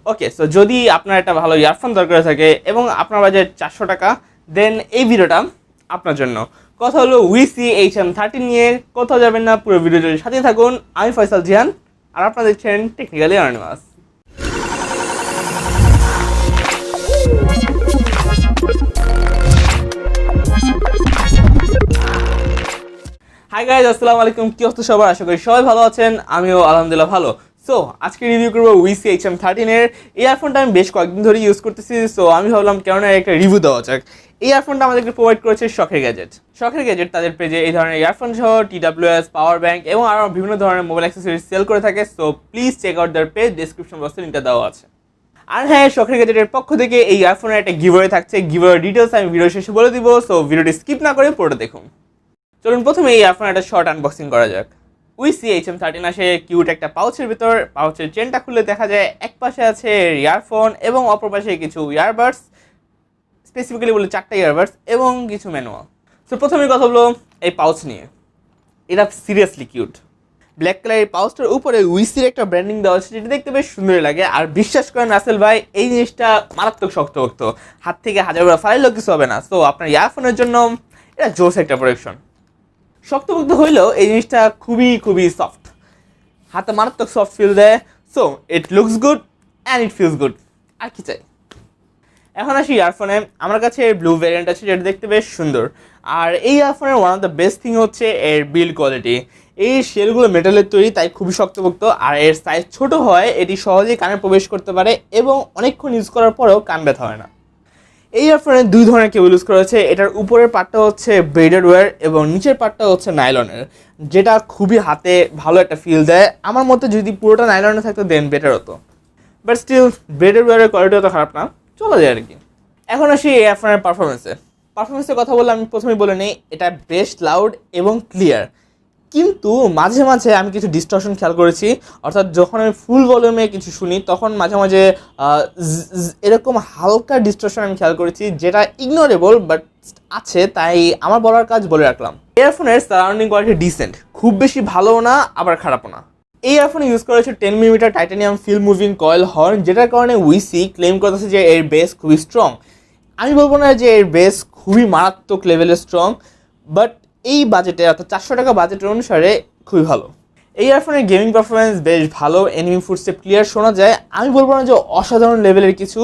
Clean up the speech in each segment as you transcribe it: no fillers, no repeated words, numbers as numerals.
ওকে, so যদি আপনার একটা ভালো ইয়ারফোন দরকার থাকে এবং আপনার বাজেট 400 টাকা, দেন এই ভিডিওটা আপনার জন্য। কথা হলো UiiSii HM13 নিয়ে। কোথাও যাবেন না, পুরো ভিডিওটির সাথে থাকুন। আমি ফয়সাল জিহান, আর আপনারা দেখছেন টেকনিক্যালি অ্যানোনিমাস। হাই গাইজ, আসসালামু আলাইকুম। কি অবস্থা সবার? আশা করি সবাই ভালো আছেন, আমিও আলহামদুলিল্লাহ ভালো। সো আজকে রিভিউ করবো UiiSii HM13 এর। এই ইয়ারফোনটা আমি বেশ কয়েকদিন ধরে ইউজ করতেছি, সো আমি ভাবলাম কেননা একটা রিভিউ দেওয়া যাক। এই ইয়ারফোনটা আমাদেরকে প্রোভাইড করেছে শখের গ্যাজেট। শখের গ্যাজেট তাদের পেজে এই ধরনের ইয়ারফোন সহ TWS, পাওয়ার ব্যাংক এবং আরও বিভিন্ন ধরনের মোবাইল অ্যাক্সেসরিজ সেল করে থাকে। So please check out their page, description বক্সে লিঙ্কটা দেওয়া আছে। আর হ্যাঁ, শখের গ্যাজেটের পক্ষ থেকে এই ইয়ারফোনের একটা গিভওয়ে থাকছে। গিভওয়ের ডিটেলস আমি ভিডিও শেষে বলে দিব, সো ভিডিওটি স্কিপ না করে পুরোটা দেখুন। চলুন প্রথমে এই ইয়ারফোনের একটা শর্ট আনবক্সিং করা যাক। UiiSii HM13 আসে কিউট একটা পাউচের ভিতর। পাউচের চেনটা খুলে দেখা যায় এক পাশে আছে ইয়ারফোন এবং অপর পাশে কিছু ইয়ারবাডস, স্পেসিফিক্যালি বলে 4টা ইয়ারবাডস এবং কিছু ম্যানুয়াল। সো প্রথমে কথা হলো এই পাউচ নিয়ে। এটা সিরিয়াসলি কিউট। ব্ল্যাক কালারের পাউচটার উপরে UiiSii একটা ব্র্যান্ডিং দেওয়া আছে, যেটা দেখতে বেশ সুন্দর লাগে। আর বিশ্বাস করেন রাসেল ভাই, এই জিনিসটা মারাত্মক শক্তপোক্ত, হাত থেকে হাজার বার ফাইলেও কিছু হবে না। সো আপনার ইয়ারফোনের জন্য এটা জোস একটা প্রোটেকশন। শক্তপোক্ত হইলেও এই জিনিসটা খুবই সফট, হাতে মারাত্মক সফট ফিল দেয়। So it looks good and it feels good. আর কি চাই? এখন আসি ইয়ারফোনে। আমার কাছে ব্লু ভ্যারিয়েন্ট আছে, যেটা দেখতে বেশ সুন্দর। আর এই ইয়ারফোনের one of the best thing হচ্ছে এর বিল্ড কোয়ালিটি। এই শেলগুলো মেটালের তৈরি, তাই খুবই শক্তপোক্ত। আর এর সাইজ ছোট হয়, এটি সহজেই কানে প্রবেশ করতে পারে এবং অনেকক্ষণ ইউজ করার পরেও কান ব্যথা হয় না। এই ইয়ারফোনে দুই ধরনের কেবল ইউজ করা হয়েছে। এটার উপরের পার্টটা হচ্ছে ব্রেডেড ওয়্যার এবং নিচের পার্টটা হচ্ছে নাইলনের, যেটা খুবই হাতে ভালো একটা ফিল দেয়। আমার মতে যদি পুরোটা নাইলনে থাকতো দেন বেটার হতো, বাট স্টিল ব্রেডেড ওয়্যারের কোয়ালিটি অত খারাপ না, চলা যায় আর কি। এখন আসি এই ইয়ারফোনের পারফরমেন্সের কথা বললে আমি প্রথমেই বলে নিই, এটা বেশ লাউড এবং ক্লিয়ার। কিন্তু মাঝে মাঝে আমি কিছু ডিস্টরশন খেয়াল করেছি, অর্থাৎ যখন আমি ফুল ভলিউমে কিছু শুনি তখন মাঝে মাঝে এরকম হালকা ডিস্টরশন আমি খেয়াল করেছি, যেটা ইগনোরেবল বাট আছে, তাই আমার বলার কাজ বলে রাখলাম। ইয়ারফোনের সারাউন্ডিং কোয়ালিটি ডিসেন্ট, খুব বেশি ভালোও না আবার খারাপও না। এই ইয়ারফোনে ইউজ করা হয়েছে 10mm titanium film moving coil horn, যেটার কারণে UiiSii ক্লেম করতেছে যে এর বেস খুবই স্ট্রং। আমি বলবো না যে এর বেস খুবই মারাত্মক লেভেলের স্ট্রং, বাট এই বাজেটে অর্থাৎ 400 টাকা বাজেটের অনুসারে খুবই ভালো। এই ইয়ারফোনের গেমিং পারফরমেন্স বেশ ভালো, এনিমি ফুটস্টেপ ক্লিয়ার শোনা যায়। আমি বলবো না যে অসাধারণ লেভেলের কিছু,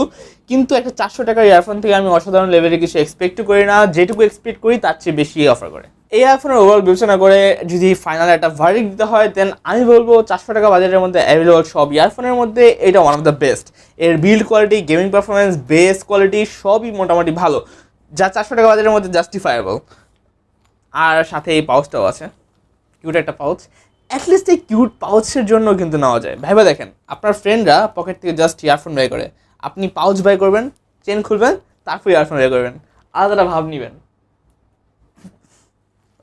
কিন্তু একটা 400 টাকার ইয়ারফোন থেকে আমি অসাধারণ লেভেলের কিছু এক্সপেক্টও করি না। যেটুকু এক্সপেক্ট করি তার চেয়ে বেশি অফার করে। এই ইয়ারফোনের ওভারঅল বিবেচনা করে যদি ফাইনাল একটা ভার্ডিক্ট দিতে হয়, দেন আমি বলবো 400 টাকা বাজেটের মধ্যে অ্যাভেলেবল সব ইয়ারফোনের মধ্যে এটা ওয়ান অফ দ্য বেস্ট। এর build quality, gaming performance, base quality সবই মোটামুটি ভালো, যা 400 টাকা বাজেটের মধ্যে জাস্টিফায়েবল। আর সাথে এই পাউচটাও আছে, কিউট একটা পাউচ। অ্যাটলিস্ট এই কিউট পাউচের জন্য কিন্তু নেওয়া যায়। ভাইবা দেখেন, আপনার ফ্রেন্ডরা পকেট থেকে জাস্ট ইয়ারফোন বাই করে, আপনি পাউচ বাই করবেন, চেন খুলবেন, তারপর ইয়ারফোন বাই করবেন, আলাদা ভাব নেবেন।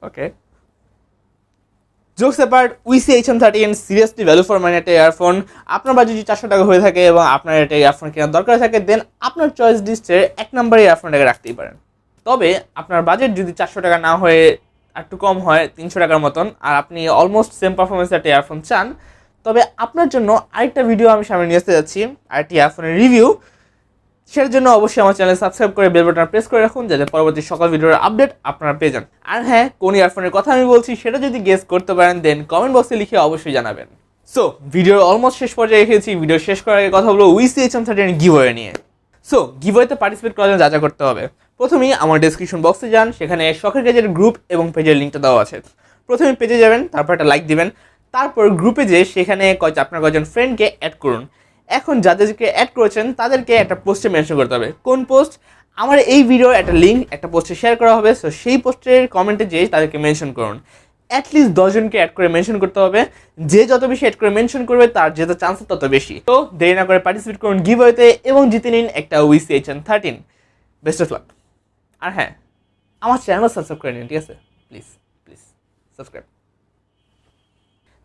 Okay, jokes apart, UiiSii HM13 seriously value for money একটা ইয়ারফোন। আপনার বাজেট যদি 400 টাকা হয়ে থাকে এবং আপনার একটা ইয়ারফোন কেনার দরকার থাকে, দেন আপনার চয়েস লিস্টের 1 নম্বরে ইয়ারফোনটাকে রাখতেই পারেন। তবে আপনার বাজেট যদি 400 টাকা না হয়ে একটু কম হয়, 300 টাকার মতন, আর আপনি অলমোস্ট সেম পারফরমেন্সের একটা ইয়ারফোন চান, তবে আপনার জন্য আরেকটা ভিডিও আমি সামনে নিয়ে আসতে যাচ্ছি, আরেকটি ইয়ারফোনের রিভিউ। সেটার জন্য অবশ্যই আমার চ্যানেল সাবস্ক্রাইব করে বেল বাটন প্রেস করে রাখুন, যাতে পরবর্তী সকল ভিডিওর আপডেট আপনারা পেয়ে যান। আর হ্যাঁ, কোন ইয়ারফোনের কথা আমি বলছি সেটা যদি গেস করতে পারেন, দেন কমেন্ট বক্সে লিখে অবশ্যই জানাবেন। সো ভিডিওর অলমোস্ট শেষ পর্যায়ে রেখেছি। ভিডিও শেষ করার আগে কথা বলবো UiiSii HM13 গিভওয়ে নিয়ে। সো গিভওয়েতে পার্টিসিপেট করার জন্য যা করতে হবে, প্রথমেই আমার ডেসক্রিপশন বক্সে যান, সেখানে শখের গ্যাজেট গ্রুপ এবং পেজের লিঙ্কটা দেওয়া আছে। প্রথমে পেজে যাবেন, তারপর একটা লাইক দিবেন, তারপর গ্রুপে যেয়ে সেখানে আপনার কয়েকজন ফ্রেন্ডকে অ্যাড করুন। এখন যাদেরকে অ্যাড করেছেন তাদেরকে একটা পোস্টে মেনশন করতে হবে। কোন পোস্ট? আমার এই ভিডিওর একটা লিঙ্ক একটা পোস্টে শেয়ার করা হবে, সো সেই পোস্টের কমেন্টে যেয়ে তাদেরকে মেনশন করুন। অ্যাটলিস্ট 10 জনকে অ্যাড করে মেনশন করতে হবে। যে যত বেশি অ্যাড করে মেনশন করবে তার যেতে চান্স তত বেশি। তো দেরি না করে পার্টিসিপেট করুন গিভওয়েতে এবং জিতে নিন একটা UiiSii HM13। Best of luck. আর হ্যাঁ, আমার চ্যানেল সাবস্ক্রাইব করে নিন, ঠিক আছে? Please subscribe.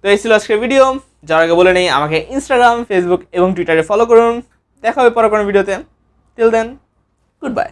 তো এই ছিল আজকের ভিডিও। যার আগে বলে নেই, আমাকে ইনস্টাগ্রাম, ফেসবুক এবং টুইটারে ফলো করুন। দেখা হবে পরে কোনো ভিডিওতে। Till then, good by.